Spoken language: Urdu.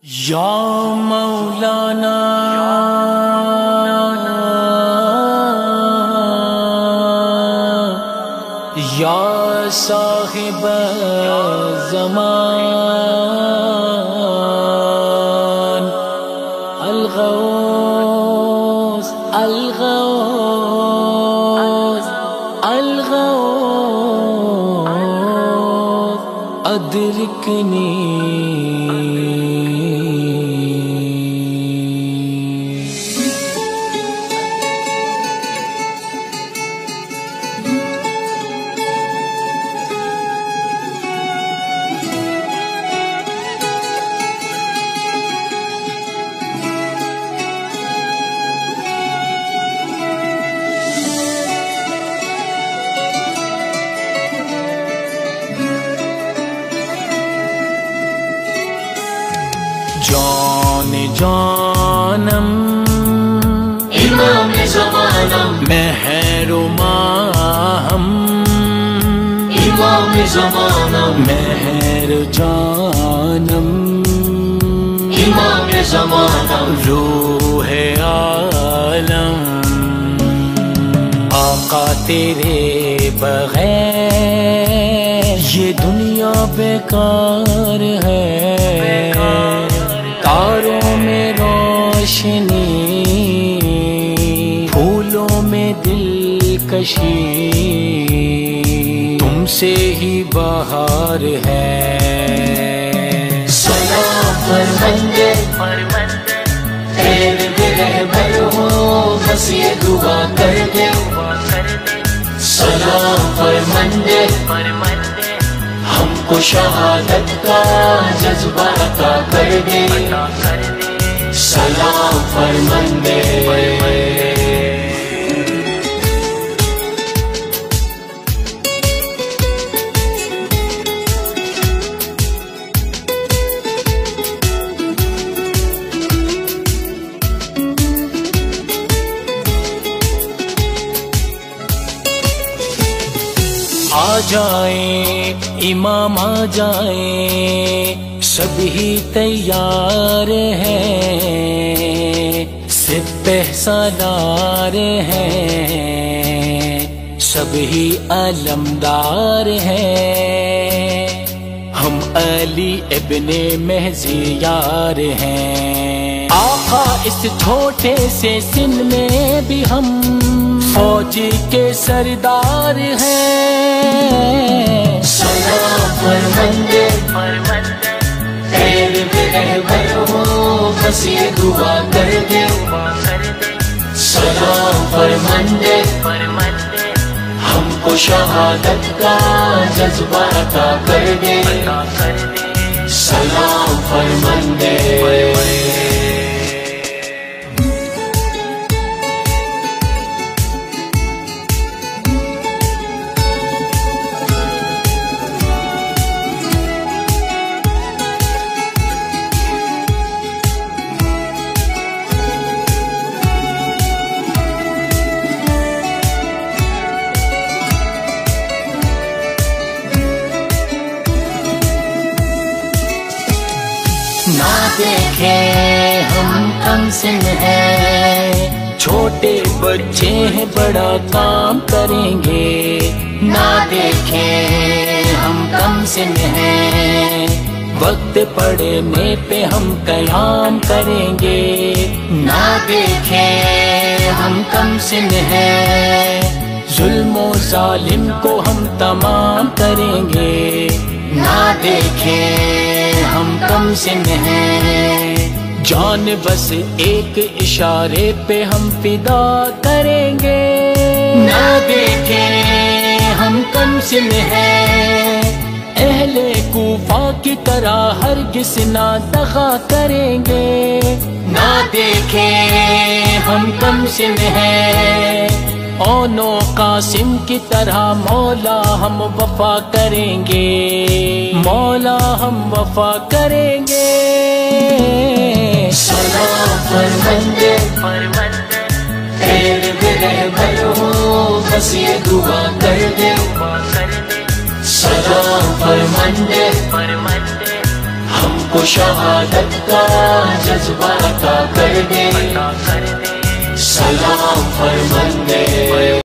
یا مولانا یا صاحب زمان الغوث الغوث الغوث ادرکنی جان جانم امام زمانم مہر و ماہم امام زمانم مہر جانم امام زمانم روح عالم آقا تیرے بغیر یہ دنیا بیکار ہے، تاروں میں روشنی پھولوں میں دلکشی تم سے ہی بہار ہے۔ سلام فرمندے خیر دے رہبر ہو، بس یہ دعا کر دے۔ سلام فرمندے ہم کو شہادت کا جذبہ عطا کر دے۔ سلام فرمندے آ جائیں امام آ جائیں، سبھی تیار ہیں، سپہ سالار ہیں، سبھی علمدار ہیں، ہم علی ابن مہزی یار ہیں۔ آقا اس چھوٹے سے سن میں بھی ہم فوج کے سردار ہیں۔ سلام فرمندے خیر دے رہبر ہو، بس یہ دعا کر دے۔ سلام فرمندے ہم کو شہادت کا جذبہ عطا کر دے۔ سلام فرمندے نہ دیکھیں ہم کم سن ہیں، چھوٹے بچے ہیں بڑا کام کریں گے۔ نہ دیکھیں ہم کم سن ہیں، وقت پڑنے پہ ہم قیام کریں گے۔ نہ دیکھیں ہم کم سن ہیں، ظلم و ظالم کو ہم تمام کریں گے۔ نہ دیکھیں ہم کم سن ہیں، جان بس ایک اشارے پہ ہم فدا کریں گے۔ نہ دیکھیں ہم کم سن ہیں، اہل کوفہ کی طرح ہرگز نہ دغا کریں گے۔ نہ دیکھیں ہم کم سن ہیں، اونو قاسم کی طرح مولا ہم وفا کریں گے، مولا ہم وفا کریں گے۔ سلام فرمندے خیر دے رہبر ہو، بس یہ دعا کر دے۔ سلام فرمندے ہم کو کو شہادت کا جذبہ عطا کر دے، سلام فرماندے